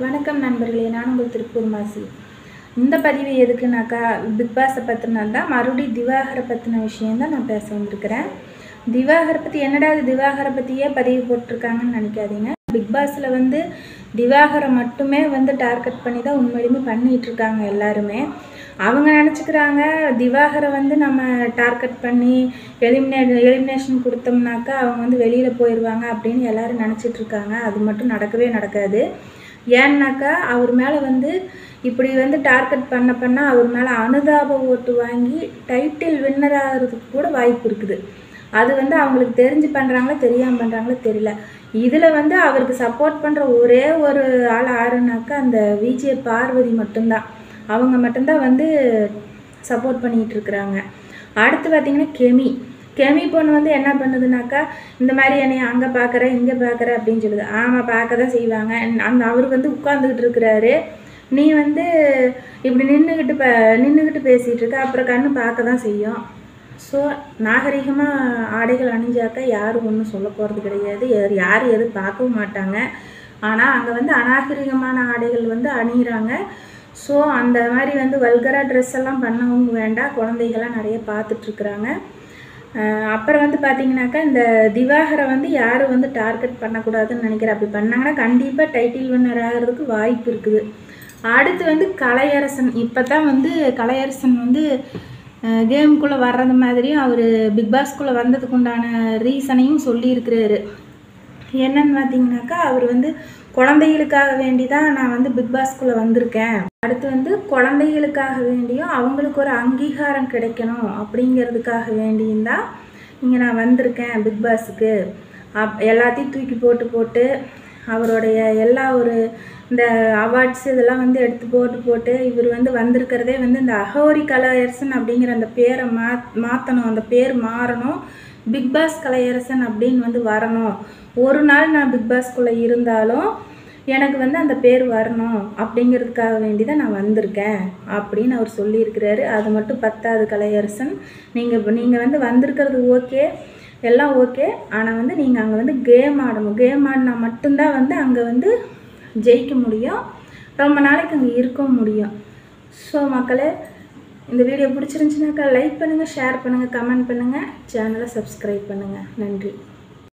வணக்கம் நண்பர்களே, நான் உங்கள் திருப்பூர் மாசி. இந்த பதிவு எதுக்குனாக்கா, பிக் பாஸை பற்றினது தான். மறுபடியும் திவாகரை பற்றின விஷயந்தான் நான் பேச வந்திருக்கிறேன். திவாகரை பற்றி என்னடா இது திவாகரை பற்றியே பதிவு போட்டிருக்காங்கன்னு நினைக்காதீங்க. பிக் பாஸில் திவாகரை மட்டுமே டார்கெட் பண்ணி தான் உண்மையிலுமே பண்ணிகிட்ருக்காங்க எல்லாருமே. அவங்க நினச்சிக்கிறாங்க திவாகரை நம்ம டார்கெட் பண்ணி எலிமினேஷன் கொடுத்தோம்னாக்கா அவங்க வெளியில் போயிடுவாங்க அப்படின்னு எல்லோரும் நினச்சிட்ருக்காங்க. அது மட்டும் நடக்கவே நடக்காது. ஏன்னாக்கா அவர் மேலே இப்படி டார்கெட் பண்ண அவர் மேலே அனுதாப ஓட்டு வாங்கி டைட்டில் வின்னர் ஆகிறதுக்கு கூட வாய்ப்பு இருக்குது. அது அவங்களுக்கு தெரிஞ்சு பண்ணுறாங்களோ தெரியாமல் பண்ணுறாங்களோ தெரியல. இதில் அவருக்கு சப்போர்ட் பண்ணுற ஒரே ஒரு ஆள் யாருனாக்கா அந்த விஜே பார்வதி மட்டும்தான். அவங்க மட்டும்தான் சப்போர்ட் பண்ணிகிட்ருக்குறாங்க. அடுத்து பார்த்திங்கன்னா கெமி பொண்ணு என்ன பண்ணுதுனாக்கா, இந்த மாதிரி என்னை அங்கே பார்க்குறேன் இங்கே பார்க்குறேன் அப்படின்னு சொல்லுது. ஆமாம், பார்க்க தான் செய்வாங்க. அவர் உட்காந்துக்கிட்டு இருக்கிறாரு, நீ இப்படி நின்றுக்கிட்டு பேசிகிட்டு இருக்க, அப்புறம் கண்ணு பார்க்க தான் செய்யும். ஸோ நாகரிகமாக ஆடைகள் அணிஞ்சாக்கா யாரும் ஒன்றும் சொல்ல போகிறது கிடையாது, யாரும் எதுவும் பார்க்கவும் மாட்டாங்க. ஆனால் அங்கே அநாகரிகமான ஆடைகள் அணிகிறாங்க. ஸோ அந்த மாதிரி வல்கராக ட்ரெஸ் எல்லாம் பண்ணவும் வேண்டாம். குழந்தைகள்லாம் நிறைய பார்த்துட்ருக்குறாங்க. அப்புறம் பார்த்திங்கனாக்கா, இந்த திவாகரை யாரும் டார்கெட் பண்ணக்கூடாதுன்னு நினைக்கிறேன். அப்படி பண்ணாங்கன்னா கண்டிப்பாக டைட்டில் வின்னர் ஆகிறதுக்கு வாய்ப்பு இருக்குது. அடுத்து கலையரசன். இப்போ தான் கலையரசன் கேமுக்குள்ளே வர்றது மாதிரியும் அவர் பிக் பாஸ்குள்ளே வந்ததுக்கு உண்டான ரீசனையும் சொல்லியிருக்கிறாரு. என்னன்னு பார்த்தீங்கன்னாக்கா, அவர் குழந்தைகளுக்காக வேண்டி தான் நான் பிக் பாஸ்குள்ளே வந்திருக்கேன். அடுத்து குழந்தைகளுக்காக வேண்டியும் அவங்களுக்கு ஒரு அங்கீகாரம் கிடைக்கணும் அப்படிங்கிறதுக்காக வேண்டியும் தான் இங்கே நான் வந்திருக்கேன் பிக் பாஸுக்கு. எல்லாத்தையும் தூக்கி போட்டு அவருடைய எல்லா இந்த அவார்ட்ஸ் இதெல்லாம் எடுத்து போட்டு இவர் வந்திருக்கிறதே இந்த அகோரி கலையரசன் அப்படிங்கிற அந்த பேரை மாற்றணும், அந்த பேர் மாறணும், பிக் பாஸ் கலையரசன் அப்படின்னு வரணும். ஒரு நாள் நான் பிக் பாஸ்குள்ளே இருந்தாலும் எனக்கு அந்த பேர் வரணும் அப்படிங்கிறதுக்காக வேண்டி தான் நான் வந்திருக்கேன் அப்படின்னு அவர் சொல்லியிருக்கிறாரு. அது மட்டும் பத்தாது கலையரசன். நீங்கள் வந்திருக்கிறது ஓகே, எல்லாம் ஓகே. ஆனால் நீங்கள் அங்கே கேம் ஆடணும். கேம் ஆடினா மட்டும்தான் அங்கே ஜெயிக்க முடியும், ரொம்ப நாளைக்கு அங்கே இருக்கவும் முடியும். ஸோ மக்களே, இந்த வீடியோ பிடிச்சிருந்துச்சுனாக்கா லைக் பண்ணுங்கள், ஷேர் பண்ணுங்கள், கமெண்ட் பண்ணுங்கள், சேனலை சப்ஸ்கிரைப் பண்ணுங்கள். நன்றி.